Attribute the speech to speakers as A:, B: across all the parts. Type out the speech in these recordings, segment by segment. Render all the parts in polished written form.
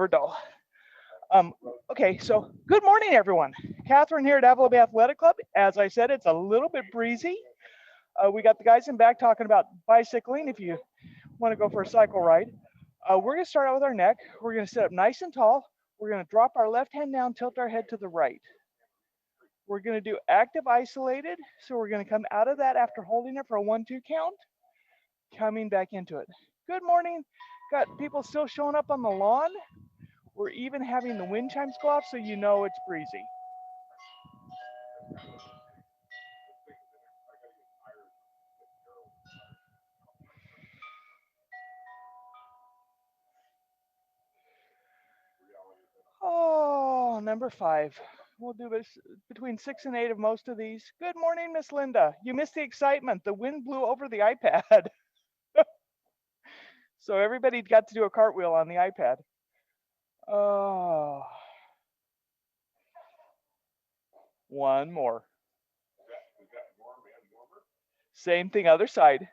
A: never dull. Um, okay, so good morning, everyone. Kathryn here at Avila Bay Athletic Club. As I said, it's a little bit breezy. We got the guys in back talking about bicycling if you want to go for a cycle ride. We're going to start out with our neck. We're going to sit up nice and tall. We're going to drop our left hand down, tilt our head to the right. We're going to do active isolated. So we're going to come out of that after holding it for a 1-2 count, coming back into it. Good morning. Got people still showing up on the lawn. We're even having the wind chimes go off so you know it's breezy. Oh, number 5. We'll do this between 6 and 8 of most of these. Good morning, Miss Linda. You missed the excitement. The wind blew over the iPad. So everybody got to do a cartwheel on the iPad. Oh, one more. Same thing, other side.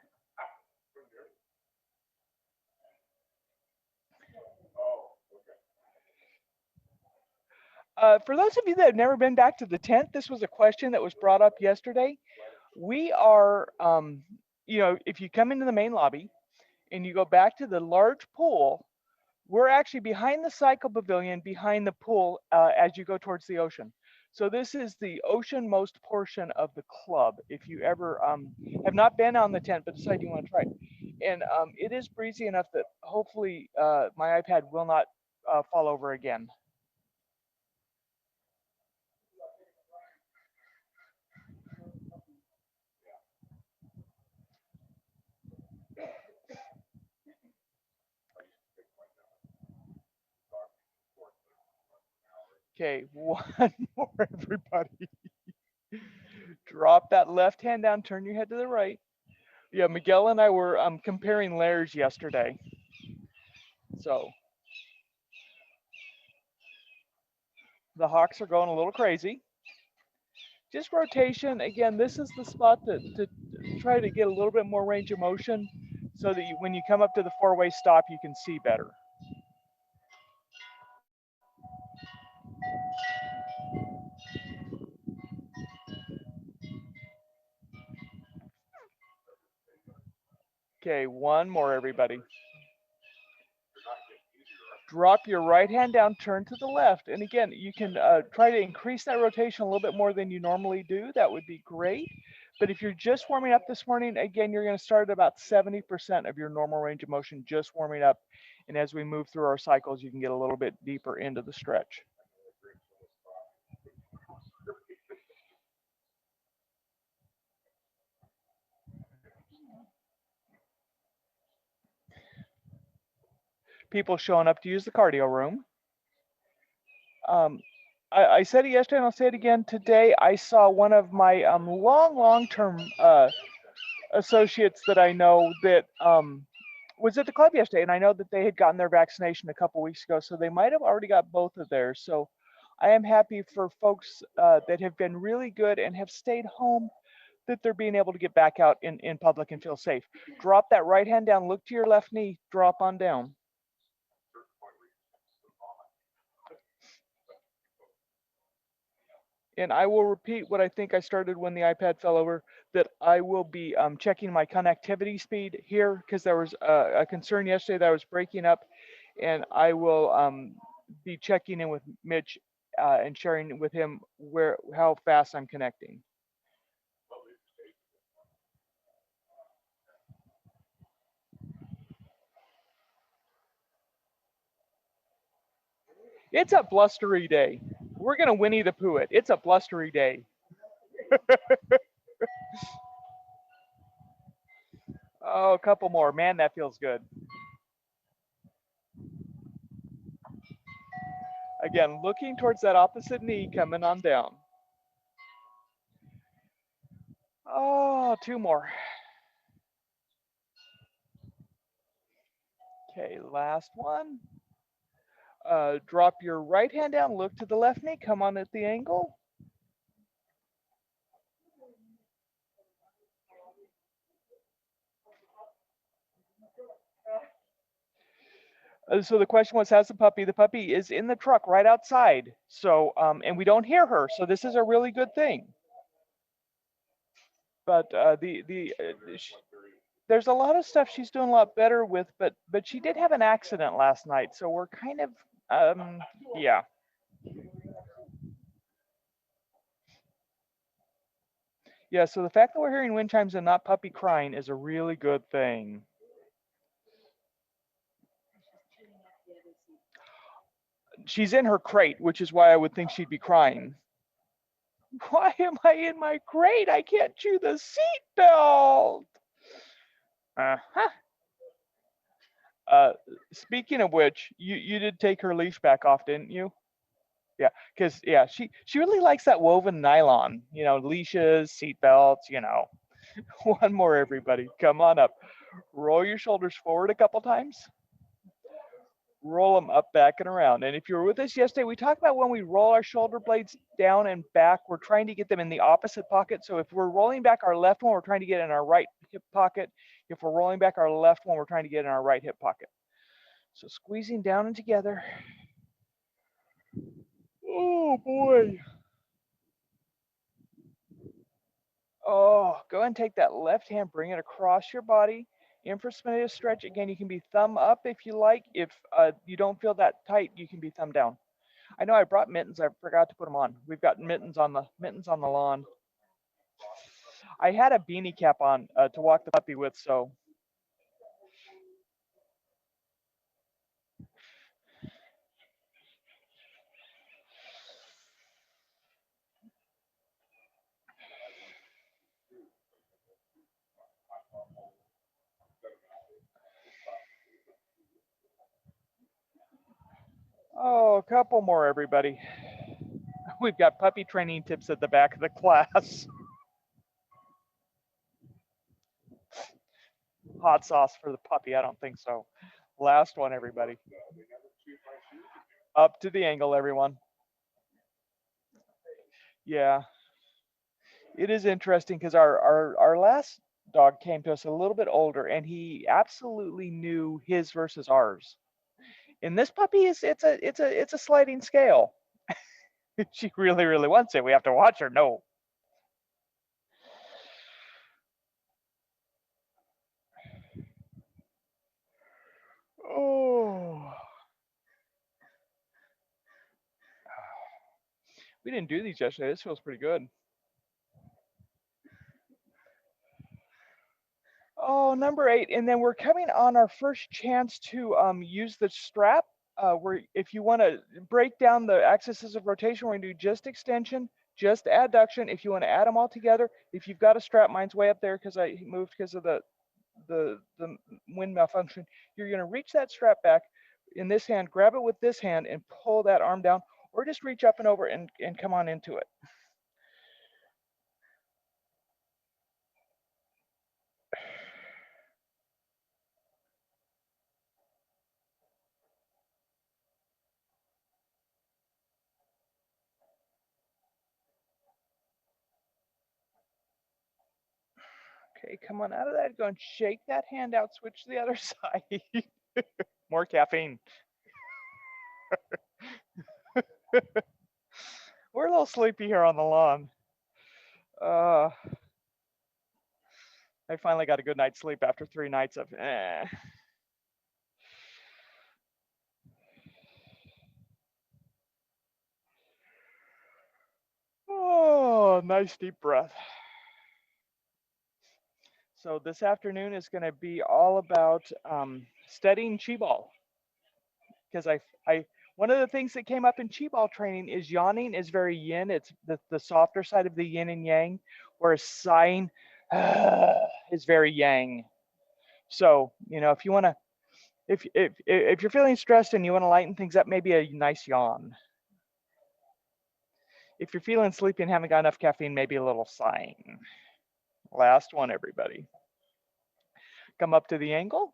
A: For those of you that have never been back to the tent, this was a question that was brought up yesterday. We are, if you come into the main lobby and you go back to the large pool, we're actually behind the cycle pavilion, behind the pool as you go towards the ocean. So this is the ocean-most portion of the club. If you ever have not been on the tent but decide you want to try it, and it is breezy enough that hopefully my iPad will not fall over again. Okay, one more, everybody. Drop that left hand down, turn your head to the right. Yeah, Miguel and I were comparing layers yesterday. So the hawks are going a little crazy. Just rotation. Again, this is the spot to try to get a little bit more range of motion so that when you come up to the 4-way stop, you can see better. Okay, one more, everybody. Drop your right hand down, turn to the left. And again, you can try to increase that rotation a little bit more than you normally do. That would be great. But if you're just warming up this morning, again, you're going to start at about 70% of your normal range of motion just warming up. And as we move through our cycles, you can get a little bit deeper into the stretch. People showing up to use the cardio room. I said it yesterday and I'll say it again today. I saw one of my long-term associates that I know that was at the club yesterday, and I know that they had gotten their vaccination a couple weeks ago, so they might have already got both of theirs. So I am happy for folks that have been really good and have stayed home, that they're being able to get back out in public and feel safe. Drop that right hand down, look to your left knee, drop on down. And I will repeat what I think I started when the iPad fell over, that I will be checking my connectivity speed here because there was a concern yesterday that I was breaking up, and I will be checking in with Mitch and sharing with him how fast I'm connecting. It's a blustery day. We're gonna Winnie the Pooh it. It's a blustery day. Oh, a couple more. Man, that feels good. Again, looking towards that opposite knee coming on down. Oh, 2 more. Okay, last one. Drop your right hand down, look to the left knee, come on at the angle. So the question was, how's the puppy? The puppy is in the truck right outside. So, and we don't hear her. So this is a really good thing. But there's a lot of stuff she's doing a lot better with. But she did have an accident last night. So we're kind of, yeah. Yeah, so the fact that we're hearing wind chimes and not puppy crying is a really good thing. She's in her crate, which is why I would think she'd be crying. Why am I in my crate? I can't chew the seat belt. Uh-huh. Uh, Speaking of which, you did take her leash back off, didn't you? Yeah, because yeah, she really likes that woven nylon. You know, leashes, seat belts. You know, one more, everybody. Come on up. Roll your shoulders forward a couple times. Roll them up, back, and around. And if you were with us yesterday, we talked about when we roll our shoulder blades down and back, we're trying to get them in the opposite pocket. So if we're rolling back our left one, we're trying to get in our right hip pocket. If we're rolling back our left one, we're trying to get in our right hip pocket. So squeezing down and together. Oh boy. Oh, go ahead and take that left hand, bring it across your body. Infraspallative stretch. Again, you can be thumb up if you like. If you don't feel that tight, you can be thumb down. I know I brought mittens. I forgot to put them on. We've got mittens on the lawn. I had a beanie cap on to walk the puppy with, so. Oh, a couple more, everybody. We've got puppy training tips at the back of the class. Hot sauce for the puppy? I don't think so. Last one, everybody. Up to the angle, everyone. Yeah, it is interesting because our last dog came to us a little bit older, and he absolutely knew his versus ours. And this puppy is it's a sliding scale. She really wants it. We have to watch her. No. Oh. We didn't do these yesterday. This feels pretty good. Oh, number 8, and then we're coming on our first chance to use the strap. Where if you want to break down the axes of rotation, we're going to do just extension, just adduction. If you want to add them all together, if you've got a strap, mine's way up there because I moved because of the wind malfunction. You're going to reach that strap back in this hand, grab it with this hand, and pull that arm down, or just reach up and over and come on into it. Okay, come on out of that. Go and shake that hand out. Switch to the other side. More caffeine. We're a little sleepy here on the lawn. I finally got a good night's sleep after 3 nights of eh. Oh, nice deep breath. So this afternoon is going to be all about studying chi ball, because one of the things that came up in chi ball training is yawning is very yin. It's the softer side of the yin and yang, whereas sighing is very yang. So if you want to, if you're feeling stressed and you want to lighten things up, maybe a nice yawn. If you're feeling sleepy and haven't got enough caffeine, maybe a little sighing. Last one, everybody. Come up to the angle.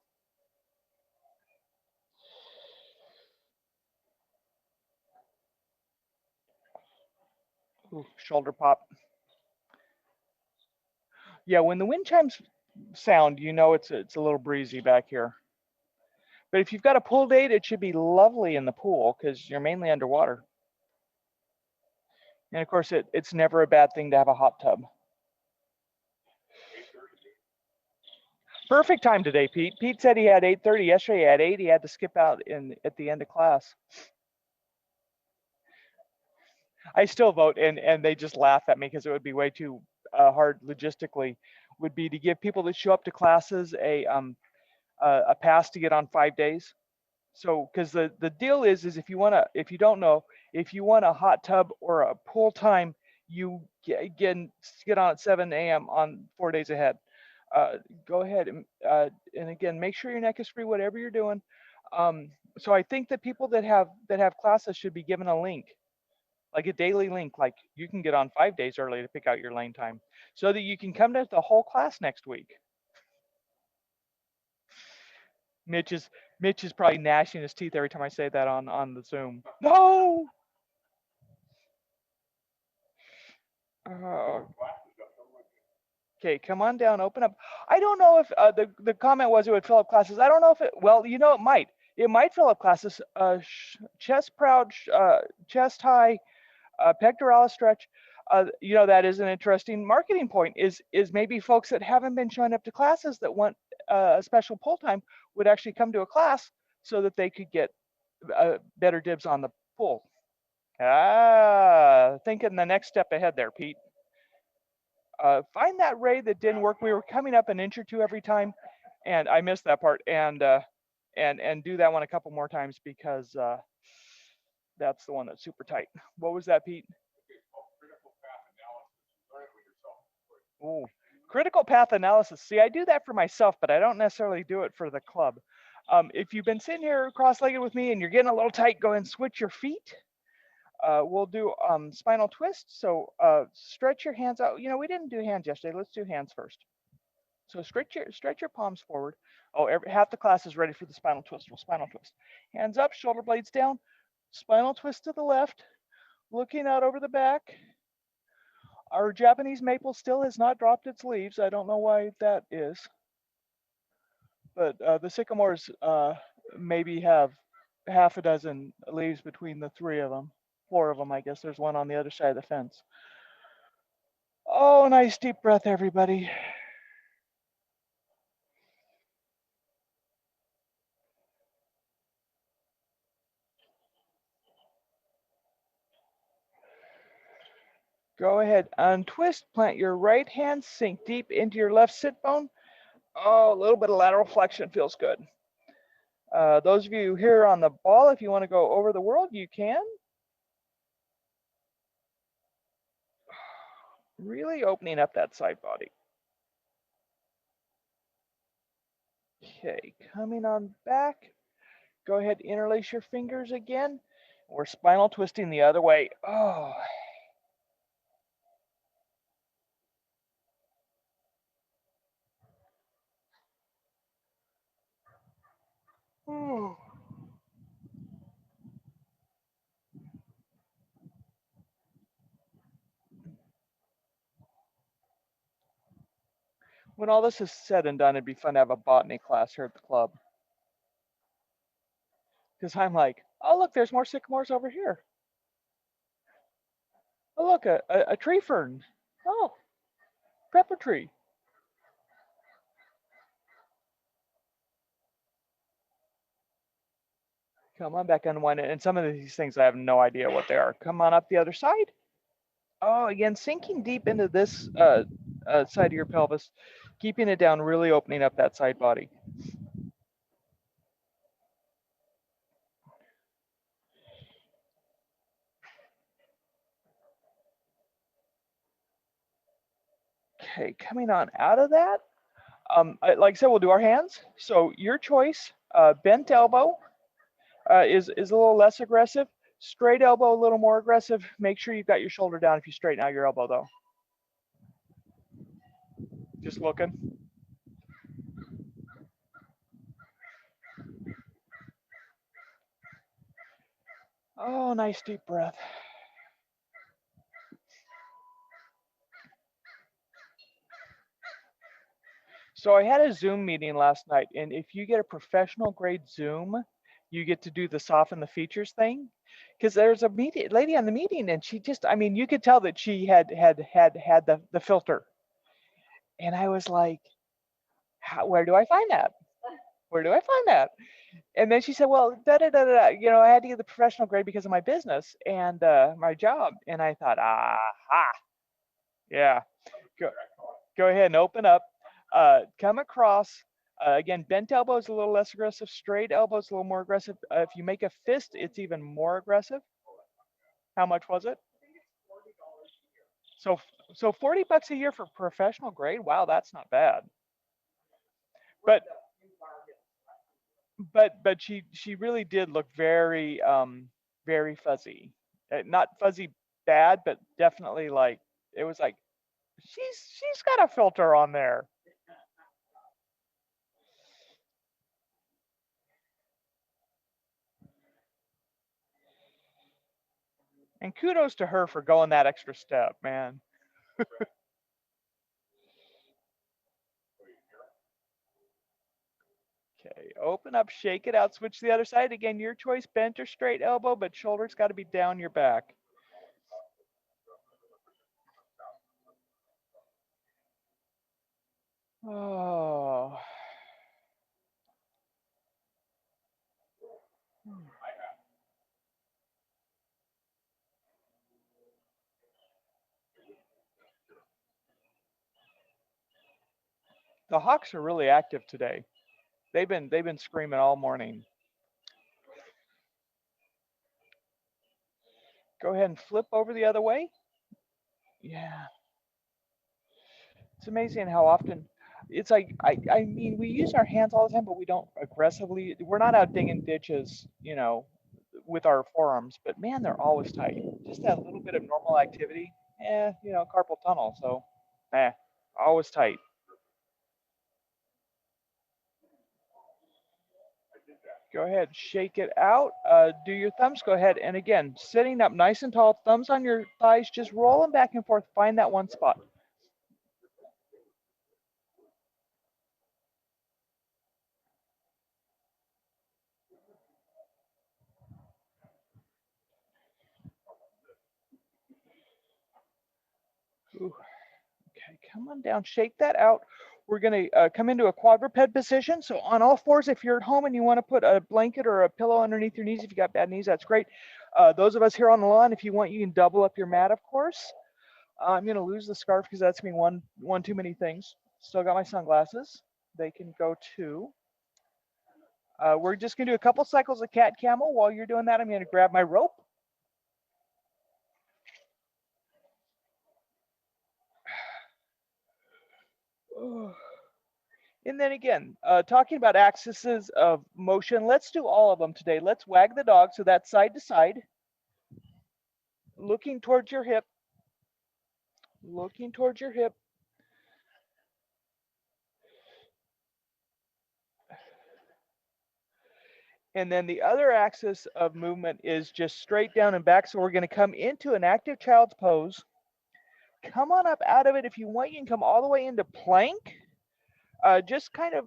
A: Ooh, shoulder pop. Yeah, when the wind chimes sound, it's a little breezy back here. But if you've got a pool date, it should be lovely in the pool because you're mainly underwater. And of course, it's never a bad thing to have a hot tub. Perfect time today, Pete. Pete said he had 8:30. Yesterday he had 8. He had to skip out at the end of class. I still vote, and they just laugh at me because it would be way too hard logistically. Would be to give people that show up to classes a pass to get on 5 days. So, because the deal is if you if you don't know, if you want a hot tub or a pool time, you get on at 7 a.m. on 4 days ahead. Go ahead and again, make sure your neck is free, whatever you're doing. So I think that people that have classes should be given a link, like a daily link, like you can get on 5 days early to pick out your lane time, so that you can come to the whole class next week. Mitch is probably gnashing his teeth every time I say that on the Zoom. No. Okay, come on down, open up. I don't know if the comment was it would fill up classes. I don't know if it. Well, you know, it might. It might fill up classes. Chest proud, chest high, pectoralis stretch. You know, that is an interesting marketing point. Is maybe folks that haven't been showing up to classes that want a special pull time would actually come to a class so that they could get better dibs on the pull. Thinking the next step ahead there, Pete. Find that ray that didn't work. We were coming up an inch or two every time, and I missed that part. And do that one a couple more times because that's the one that's super tight. What was that, Pete? Ooh, critical path analysis. See, I do that for myself, but I don't necessarily do it for the club. If you've been sitting here cross-legged with me and you're getting a little tight, go ahead and switch your feet. We'll do spinal twist. So stretch your hands out. You know, we didn't do hands yesterday. Let's do hands first. So stretch your palms forward. Oh, half the class is ready for the spinal twist. We'll spinal twist. Hands up, shoulder blades down. Spinal twist to the left. Looking out over the back. Our Japanese maple still has not dropped its leaves. I don't know why that is. But the sycamores maybe have half a dozen leaves between the 3 of them. 4 of them, I guess. There's one on the other side of the fence. Oh, nice deep breath, everybody. Go ahead, untwist, plant your right hand, sink deep into your left sit bone. Oh, a little bit of lateral flexion feels good. Those of you here on the ball, if you want to go over the world, you can. Really opening up that side body. Okay, coming on back. Go ahead, interlace your fingers again. We're spinal twisting the other way. Oh. Oh. When all this is said and done, it'd be fun to have a botany class here at the club. Because I'm like, oh, look, there's more sycamores over here. Oh, look, a tree fern. Oh, pepper tree. Come on back, unwind it. And some of these things I have no idea what they are. Come on up the other side. Oh, again, sinking deep into this side of your pelvis, keeping it down, really opening up that side body. Okay, coming on out of that. Like I said, we'll do our hands. So your choice. Bent elbow is a little less aggressive. Straight elbow, a little more aggressive. Make sure you've got your shoulder down if you straighten out your elbow, though. Just looking. Oh, nice deep breath. So I had a Zoom meeting last night, and if you get a professional grade Zoom, you get to do the soften the features thing. Because there's a lady on the meeting, and she just, I mean, you could tell that she had the filter. And I was like, where do I find that? Where do I find that? And then she said, well, da da da da, I had to get the professional grade because of my business and my job. And I thought, aha, yeah, go, go ahead and open up, come across. Again, bent elbow is a little less aggressive. Straight elbow is a little more aggressive. If you make a fist, it's even more aggressive. How much was it? So, so $40 a year for professional grade. Wow, that's not bad. But but she really did look very very fuzzy. Not fuzzy bad, but definitely like it was like she's got a filter on there. And kudos to her for going that extra step, man. Okay, open up, shake it out, switch to the other side. Again, your choice, bent or straight elbow, but shoulders got to be down your back. Oh. The Hawks are really active today. They've been screaming all morning. Go ahead and flip over the other way. Yeah. It's amazing how often it's like I mean we use our hands all the time, but we don't aggressively. We're not out digging ditches, with our forearms. But man, they're always tight. Just that little bit of normal activity, carpal tunnel. So, always tight. Go ahead, shake it out. Do your thumbs. Go ahead, and again, sitting up nice and tall, thumbs on your thighs, just roll them back and forth. Find that one spot. Ooh. Okay, come on down, shake that out. We're gonna come into a quadruped position. So on all fours, if you're at home and you wanna put a blanket or a pillow underneath your knees, if you got bad knees, that's great. Those of us here on the lawn, if you want, you can double up your mat, of course. I'm gonna lose the scarf because that's me one too many things. Still got my sunglasses. They can go too. We're just gonna do a couple cycles of cat camel. While you're doing that, I'm gonna grab my rope. And then again, talking about axes of motion, let's do all of them today. Let's wag the dog, so that's side to side, looking towards your hip, looking towards your hip. And then the other axis of movement is just straight down and back. So we're going to come into an active child's pose. Come on up out of it. If you want, you can come all the way into plank. Just kind of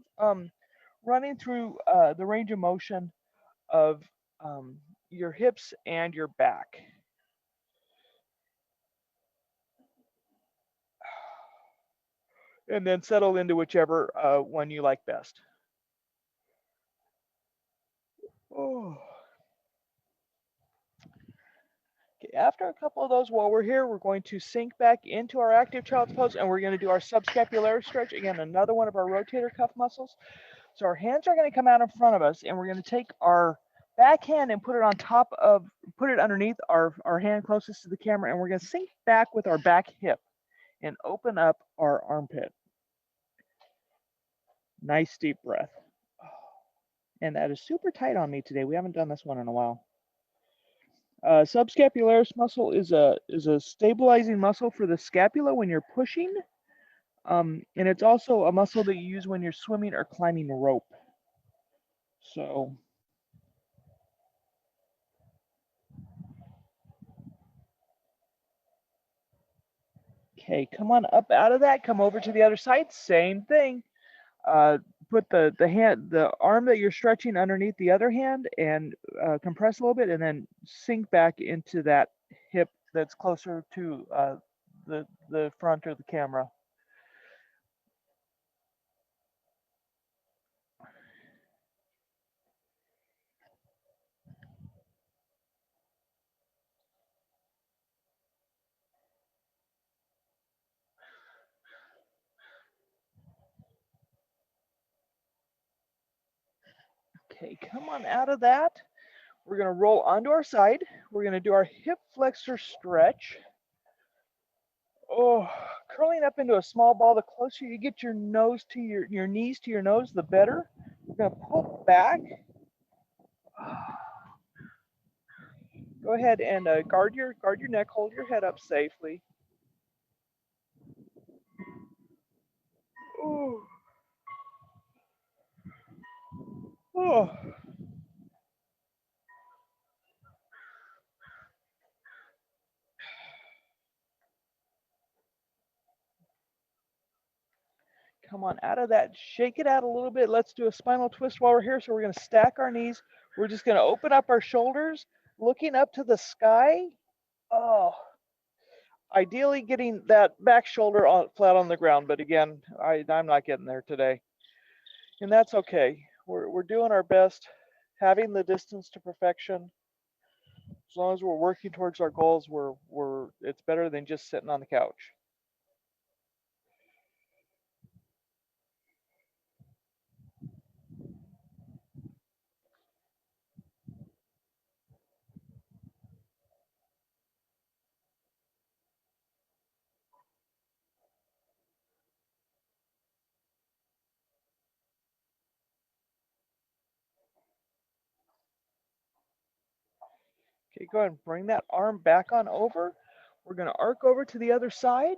A: running through the range of motion of your hips and your back. And then settle into whichever one you like best. Oh. Okay, after a couple of those, while we're here, we're going to sink back into our active child's pose, and we're going to do our subscapularis stretch. Again, another one of our rotator cuff muscles. So our hands are going to come out in front of us, and we're going to take our back hand and put it underneath our hand closest to the camera, and we're going to sink back with our back hip and open up our armpit. Nice deep breath. And that is super tight on me today. We haven't done this one in a while. Subscapularis muscle is a stabilizing muscle for the scapula when you're pushing, and it's also a muscle that you use when you're swimming or climbing rope. So, okay, come on up out of that. Come over to the other side. Same thing. Put the arm that you're stretching underneath the other hand and compress a little bit, and then sink back into that hip that's closer to the front or the camera. Okay, come on out of that. We're going to roll onto our side. We're going to do our hip flexor stretch. Oh, curling up into a small ball. The closer you get your nose to your knees to your nose, the better. We're going to pull back. Go ahead and guard your neck. Hold your head up safely. Ooh. Oh. Come on out of that. Shake it out a little bit. Let's do a spinal twist while we're here. So we're going to stack our knees. We're just going to open up our shoulders, looking up to the sky. Oh, ideally getting that back shoulder flat on the ground. But again, I'm not getting there today. And that's okay. We're doing our best, having the distance to perfection. As long as we're working towards our goals, it's better than just sitting on the couch. Okay, go ahead and bring that arm back on over. We're going to arc over to the other side.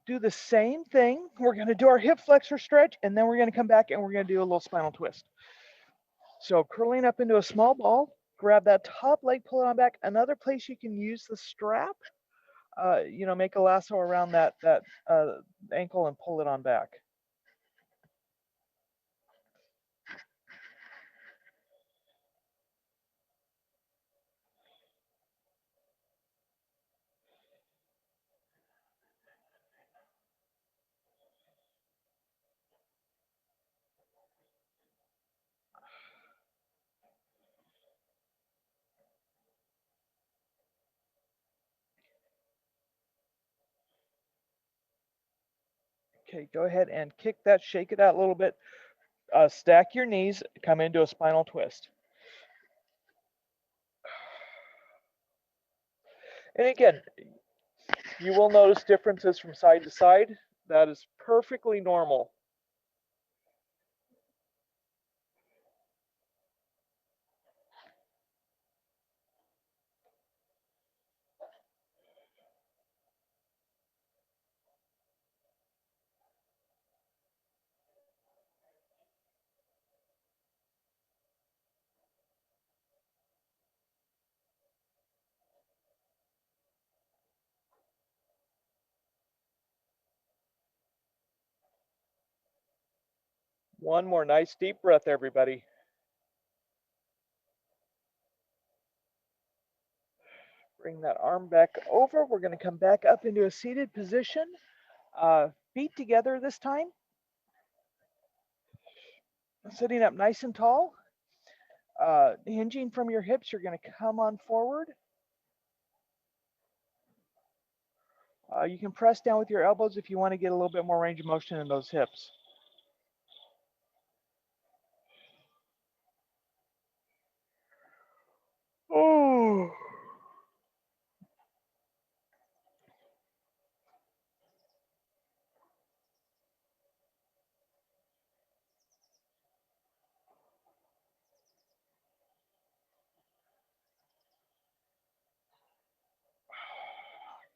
A: Do the same thing. We're going to do our hip flexor stretch, and then we're going to come back and we're going to do a little spinal twist. So curling up into a small ball, grab that top leg, pull it on back. Another place you can use the strap, make a lasso around that ankle and pull it on back. Okay, go ahead and kick that, shake it out a little bit. Stack your knees, come into a spinal twist. And again, you will notice differences from side to side. That is perfectly normal. One more nice deep breath, everybody. Bring that arm back over. We're going to come back up into a seated position. Feet together this time. Sitting up nice and tall. Hinging from your hips, you're going to come on forward. You can press down with your elbows if you want to get a little bit more range of motion in those hips. Oh.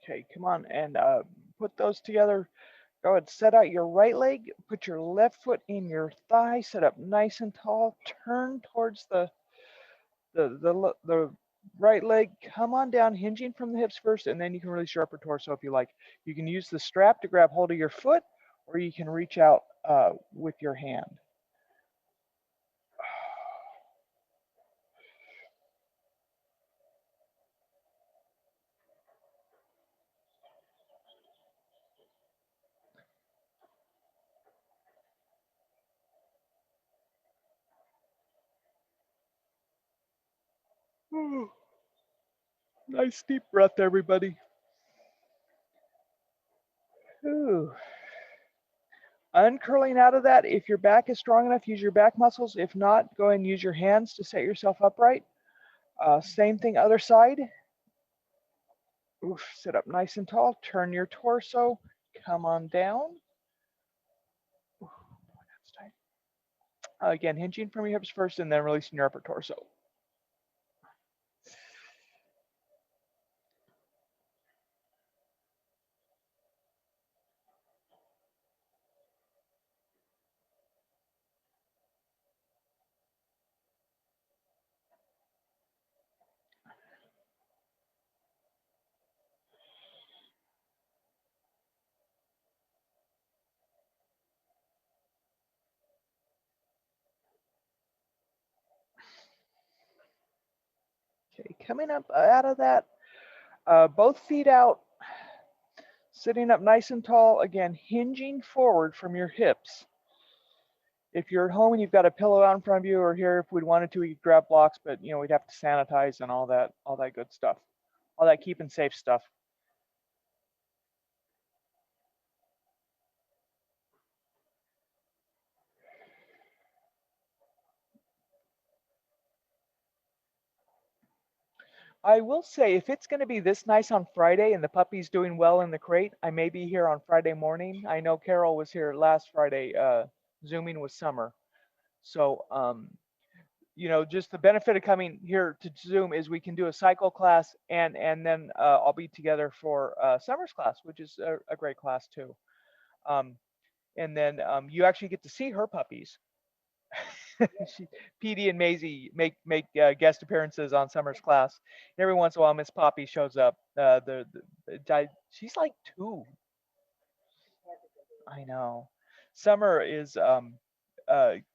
A: Okay, come on and put those together. Go ahead, set out your right leg, put your left foot in your thigh, sit up nice and tall, turn towards the right leg, come on down, hinging from the hips first, and then you can release your upper torso if you like. You can use the strap to grab hold of your foot, or you can reach out with your hand. Nice deep breath, everybody. Ooh. Uncurling out of that, if your back is strong enough, use your back muscles. If not, go ahead and use your hands to set yourself upright. Same thing, other side. Oof, sit up nice and tall. Turn your torso. Come on down. Oof, that's tight. Again, hinging from your hips first and then releasing your upper torso. Okay, coming up out of that, both feet out, sitting up nice and tall. Again, hinging forward from your hips. If you're at home and you've got a pillow out in front of you, or here, if we wanted to, we could grab blocks, but we'd have to sanitize and all that good stuff, all that keeping safe stuff. I will say, if it's going to be this nice on Friday and the puppy's doing well in the crate, I may be here on Friday morning. I know Carol was here last Friday, Zooming with Summer. So, just the benefit of coming here to Zoom is we can do a cycle class, and then I'll be together for Summer's class, which is a great class too. And then you actually get to see her puppies. PD and Maisie make guest appearances on Summer's class. And every once in a while, Miss Poppy shows up. She's like 2. I know. Summer is go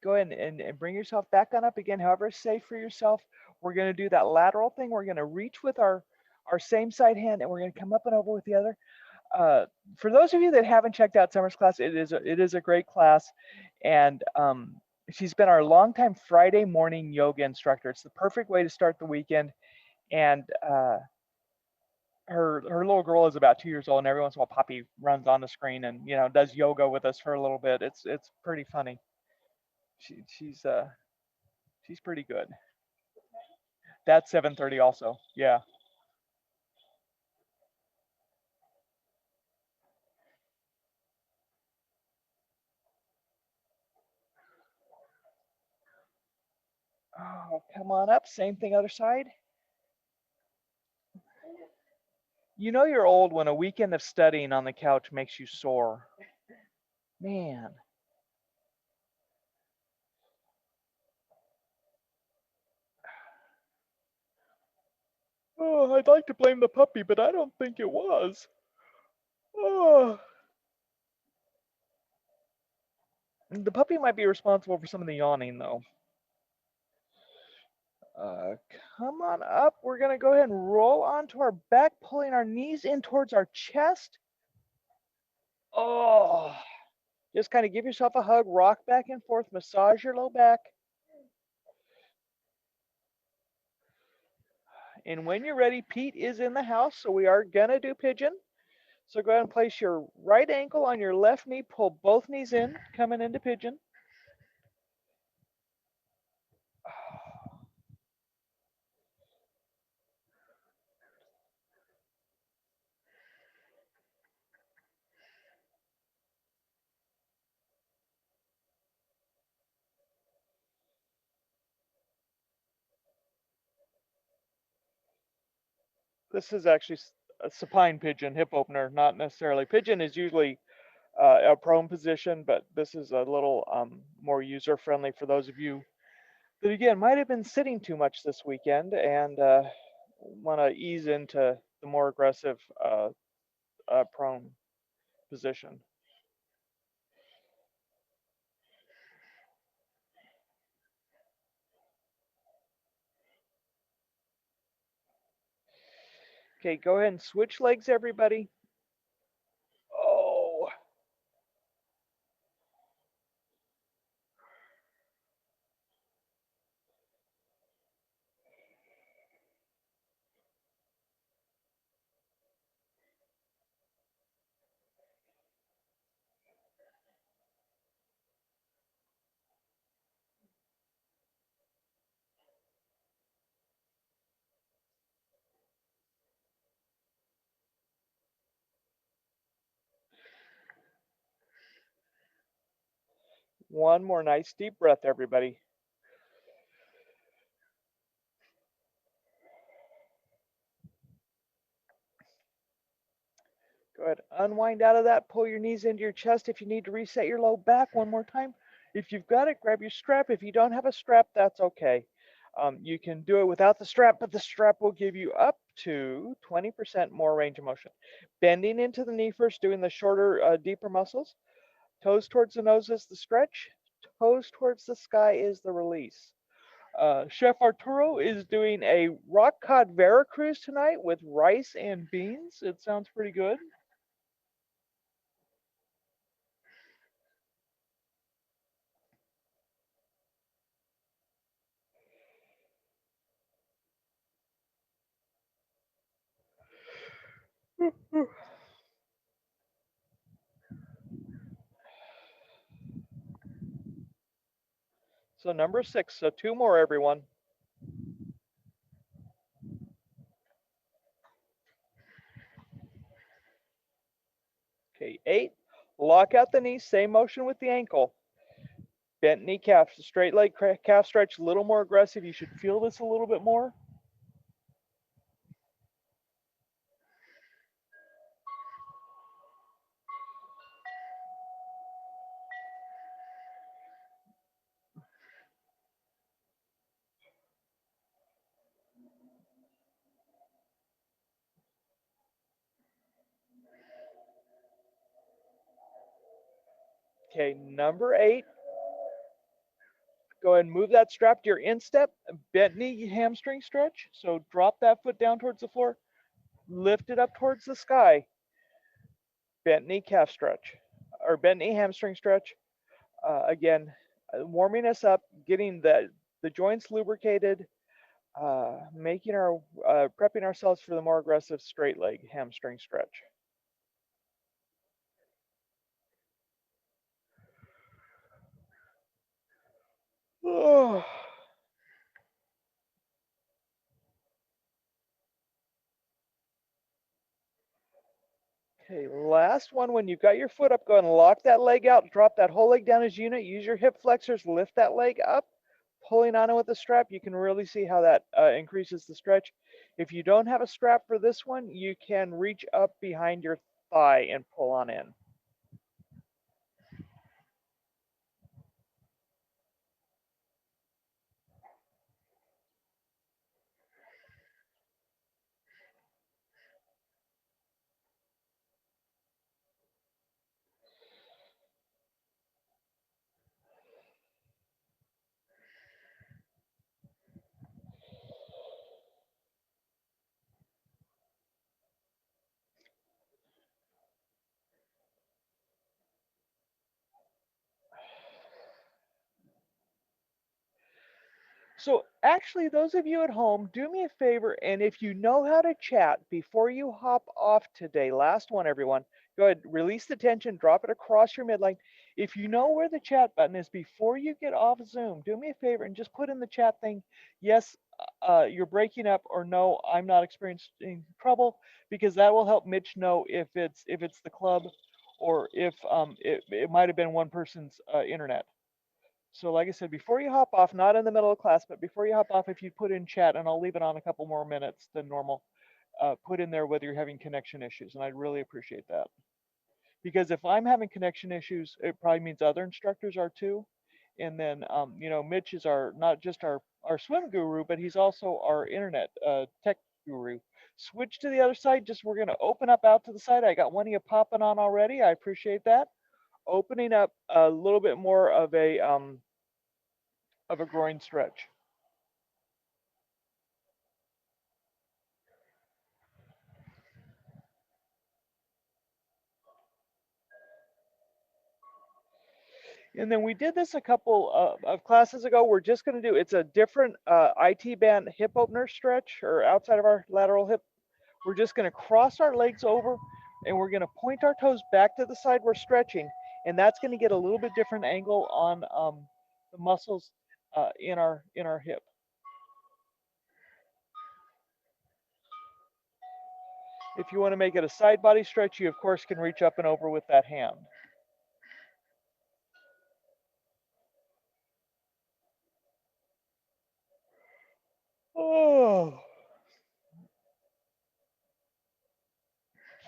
A: ahead and bring yourself back on up again, however is safe for yourself. We're gonna do that lateral thing. We're gonna reach with our same side hand, and we're gonna come up and over with the other. For those of you that haven't checked out Summer's class, it is a great class, and she's been our longtime Friday morning yoga instructor. It's the perfect way to start the weekend, and her little girl is about 2 years old, and every once in a while Poppy runs on the screen and does yoga with us for a little bit. It's pretty funny. She's pretty good. That's 7:30 also. Yeah. Oh, come on up. Same thing, other side. You're old when a weekend of studying on the couch makes you sore. Man. Oh, I'd like to blame the puppy, but I don't think it was. Oh. The puppy might be responsible for some of the yawning, though. Uh, Come on up. We're going to go ahead and roll onto our back, pulling our knees in towards our chest. Oh. Just kind of give yourself a hug, rock back and forth, massage your low back. And when you're ready, Pete is in the house, so we are going to do pigeon. So go ahead and place your right ankle on your left knee, pull both knees in, coming into pigeon. This is actually a supine pigeon, hip opener, not necessarily. Pigeon is usually a prone position, but this is a little more user friendly for those of you that, again, might have been sitting too much this weekend and want to ease into the more aggressive prone position. Okay, go ahead and switch legs, everybody. Oh, one more nice deep breath, everybody. Go ahead, unwind out of that. Pull your knees into your chest if you need to reset your low back one more time. If you've got it, grab your strap. If you don't have a strap, that's okay. You can do it without the strap, but the strap will give you up to 20% more range of motion. Bending into the knee first, doing the shorter, deeper muscles. Toes towards the nose is the stretch. Toes towards the sky is the release. Chef Arturo is doing a rock cod Veracruz tonight with rice and beans. It sounds pretty good. So number 6, so 2 more, everyone. Okay, 8. Lock out the knee, same motion with the ankle. Bent knee calf, straight leg calf stretch, a little more aggressive. You should feel this a little bit more. Okay, number 8. Go ahead and move that strap to your instep, bent knee hamstring stretch. So drop that foot down towards the floor, lift it up towards the sky. Bent knee calf stretch, or bent knee hamstring stretch. Again, warming us up, getting the joints lubricated, making our prepping ourselves for the more aggressive straight leg hamstring stretch. Oh. Okay, last one. When you've got your foot up, go ahead and lock that leg out. Drop that whole leg down as a unit. Use your hip flexors. Lift that leg up. Pulling on it with the strap, you can really see how that increases the stretch. If you don't have a strap for this one, you can reach up behind your thigh and pull on in. So actually, those of you at home, do me a favor, and if you know how to chat before you hop off today, last one, everyone, go ahead, release the tension, drop it across your midline. If you know where the chat button is before you get off Zoom, do me a favor and just put in the chat thing, yes, you're breaking up, or no, I'm not experiencing trouble, because that will help Mitch know if it's the club, or if it might have been one person's internet. So like I said, before you hop off, not in the middle of class, but before you hop off, if you put in chat, and I'll leave it on a couple more minutes than normal, put in there whether you're having connection issues, and I'd really appreciate that. Because if I'm having connection issues, it probably means other instructors are too. And then, Mitch is not just our swim guru, but he's also our internet tech guru. Switch to the other side. Just we're gonna open up out to the side. I got one of you popping on already. I appreciate that. Opening up a little bit more of a groin stretch. And then we did this a couple of classes ago. We're just going to do, it's a different IT band hip opener stretch or outside of our lateral hip. We're just going to cross our legs over and we're going to point our toes back to the side we're stretching. And that's going to get a little bit different angle on the muscles in our hip. If you want to make it a side body stretch, you of course can reach up and over with that hand. Oh.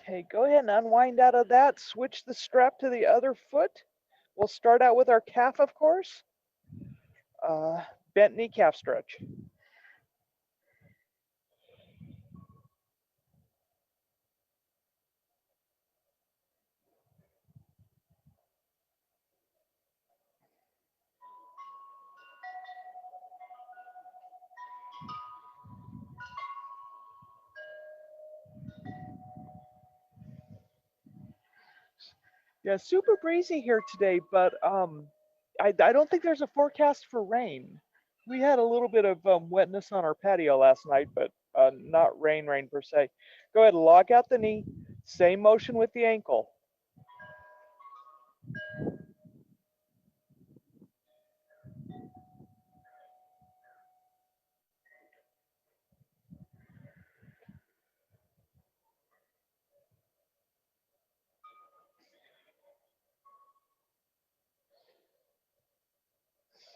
A: Okay, go ahead and unwind out of that. Switch the strap to the other foot. We'll start out with our calf, of course. Bent knee calf stretch. Yeah, super breezy here today, but I don't think there's a forecast for rain. We had a little bit of wetness on our patio last night, but not rain per se. Go ahead, lock out the knee. Same motion with the ankle.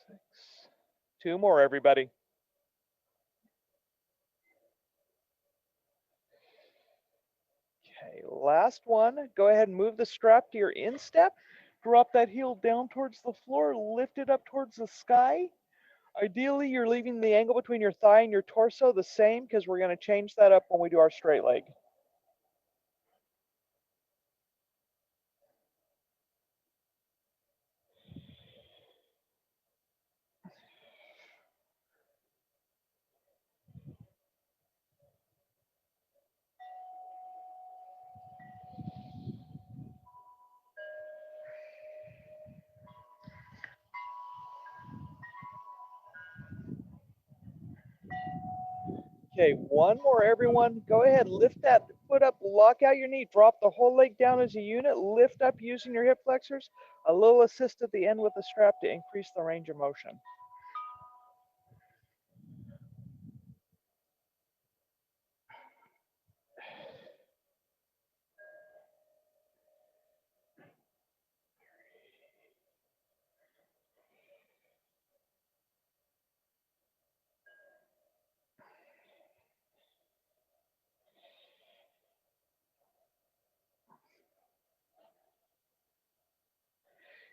A: Six. Two more, everybody. Okay, last one. Go ahead and move the strap to your instep. Drop that heel down towards the floor, lift it up towards the sky. Ideally, you're leaving the angle between your thigh and your torso the same because we're going to change that up when we do our straight leg. Okay, one more, everyone. Go ahead, lift that foot up, lock out your knee, drop the whole leg down as a unit, lift up using your hip flexors. A little assist at the end with the strap to increase the range of motion.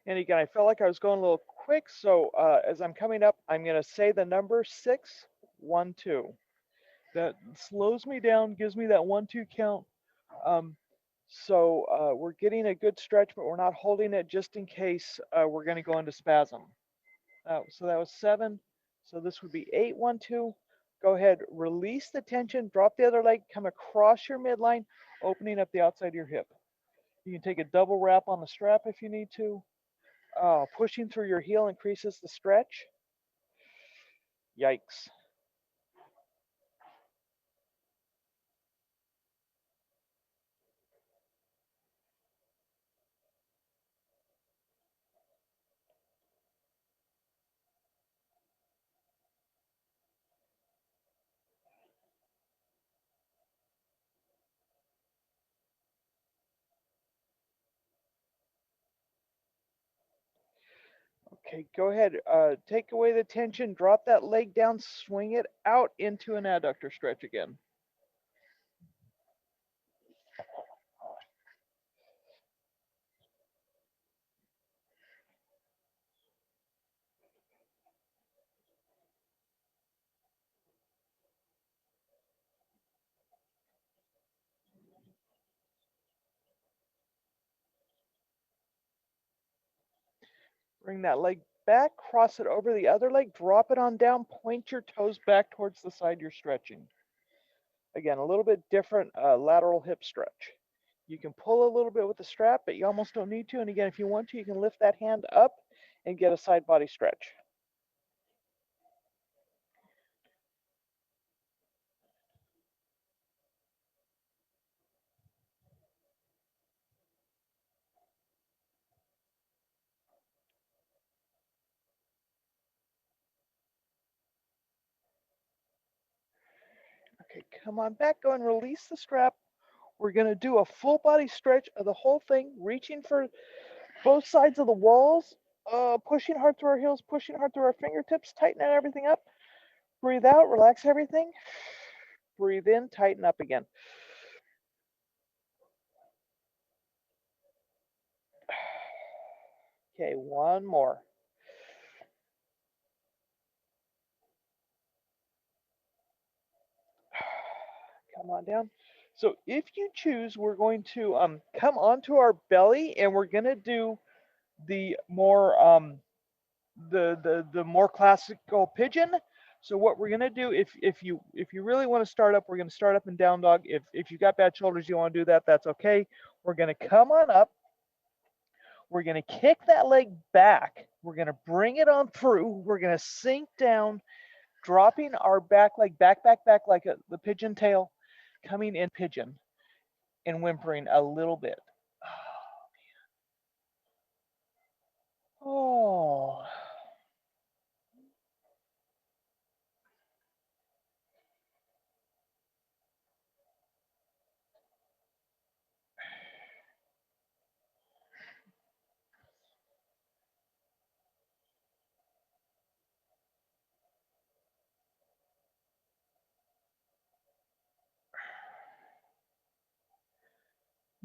A: And again, I felt like I was going a little quick, so as I'm coming up, I'm going to say the number 6, 1, 2. That slows me down, gives me that 1, 2 count. Um, so we're getting a good stretch, but we're not holding it just in case we're going to go into spasm. So that was 7. So this would be 8, 1, 2. Go ahead, release the tension, drop the other leg, come across your midline, opening up the outside of your hip. You can take a double wrap on the strap if you need to. Pushing through your heel increases the stretch. Yikes. Okay, go ahead. Take away the tension, drop that leg down, swing it out into an adductor stretch again. Bring that leg back, cross it over the other leg, drop it on down, point your toes back towards the side you're stretching. Again, a little bit different lateral hip stretch. You can pull a little bit with the strap, but you almost don't need to. And again, if you want to, you can lift that hand up and get a side body stretch. Okay, come on back, go and release the strap. We're gonna do a full body stretch of the whole thing, reaching for both sides of the walls, pushing hard through our heels, pushing hard through our fingertips, tightening everything up. Breathe out, relax everything. Breathe in, tighten up again. Okay, one more. Come on down. So if you choose, we're going to come onto our belly and we're gonna do the more the more classical pigeon. So what we're gonna do, if you really want to start up, we're gonna start up in down dog. If you got bad shoulders, you want to do that, that's okay. We're gonna come on up. We're gonna kick that leg back. We're gonna bring it on through. We're gonna sink down, dropping our back leg back like the pigeon tail, coming in pigeon and whimpering a little bit. Oh,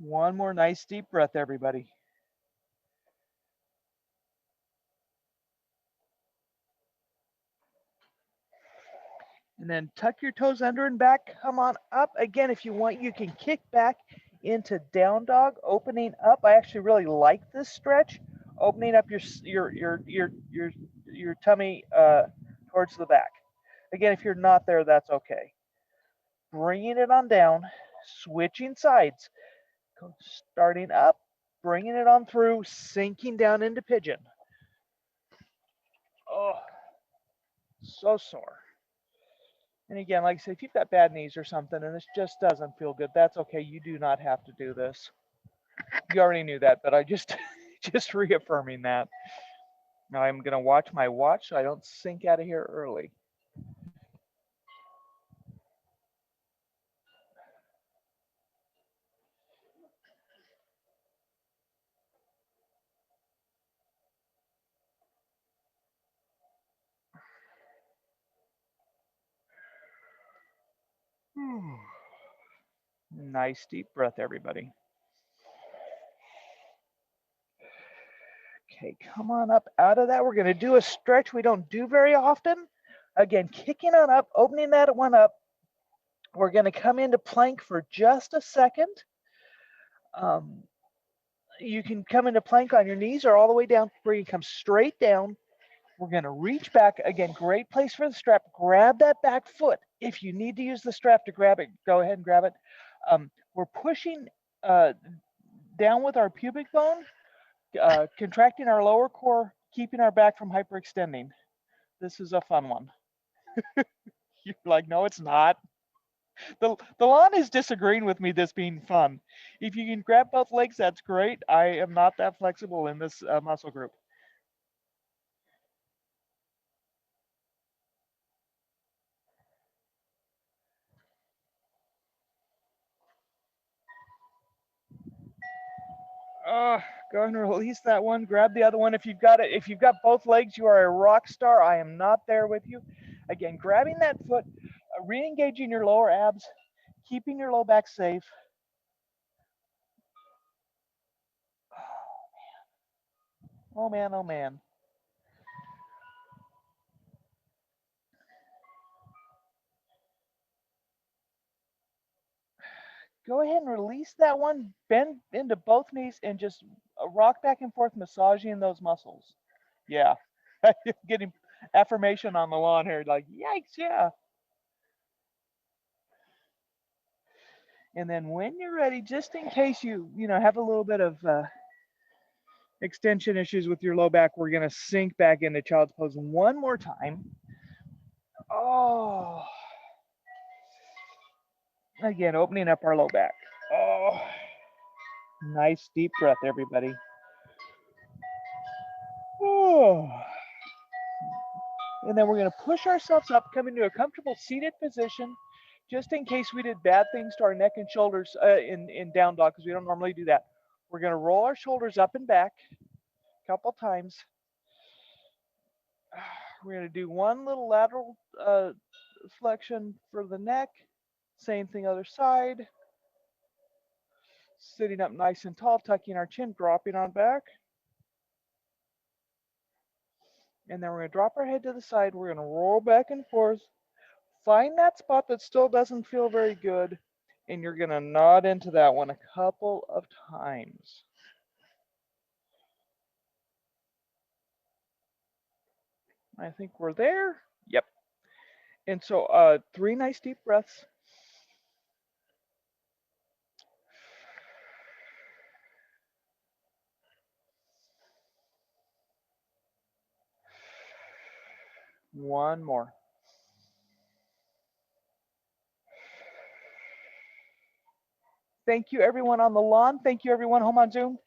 A: one more nice deep breath, everybody. And then tuck your toes under and back. Come on up. Again, if you want, you can kick back into down dog, opening up. I actually really like this stretch, opening up your tummy towards the back. Again, if you're not there, that's okay. Bringing it on down, switching sides, starting up, bringing it on through, sinking down into pigeon. Oh, so sore. And again, like I said, if you've got bad knees or something and this just doesn't feel good, that's okay. You do not have to do this. You already knew that, but I just just reaffirming that. Now I'm gonna watch my watch so I don't sink out of here early. Nice deep breath, everybody. Okay, come on up out of that. We're gonna do a stretch we don't do very often. Again, kicking on up, opening that one up. We're gonna come into plank for just a second. Um, you can come into plank on your knees or all the way down where you come straight down. We're going to reach back. Again, great place for the strap. Grab that back foot. If you need to use the strap to grab it, go ahead and grab it. We're pushing uh, down with our pubic bone, contracting our lower core, keeping our back from hyperextending. This is a fun one. You're like, no, it's not. The lawn is disagreeing with me this being fun. If you can grab both legs, that's great. I am not that flexible in this muscle group. Uh, go ahead and release that one. Grab the other one. If you've got it, if you've got both legs, you are a rock star. I am not there with you. Again, grabbing that foot, re-engaging your lower abs, keeping your low back safe. Oh man, oh man. Go ahead and release that one. Bend into both knees and just rock back and forth, massaging those muscles. Yeah, getting affirmation on the lawn here. Like, yikes, yeah. And then when you're ready, just in case you have a little bit of extension issues with your low back, we're going to sink back into child's pose one more time. Oh, again, opening up our low back. Oh, nice deep breath, everybody. Oh. And then we're going to push ourselves up, come into a comfortable seated position, just in case we did bad things to our neck and shoulders in down dog, because we don't normally do that. We're going to roll our shoulders up and back a couple times. We're going to do one little lateral flexion for the neck. Same thing other side. Sitting up nice and tall, tucking our chin, dropping on back. And then we're going to drop our head to the side. We're going to roll back and forth. Find that spot that still doesn't feel very good. And you're going to nod into that one a couple of times. I think we're there. Yep. And so 3 nice deep breaths. One more. Thank you, everyone on the lawn. Thank you, everyone home on Zoom.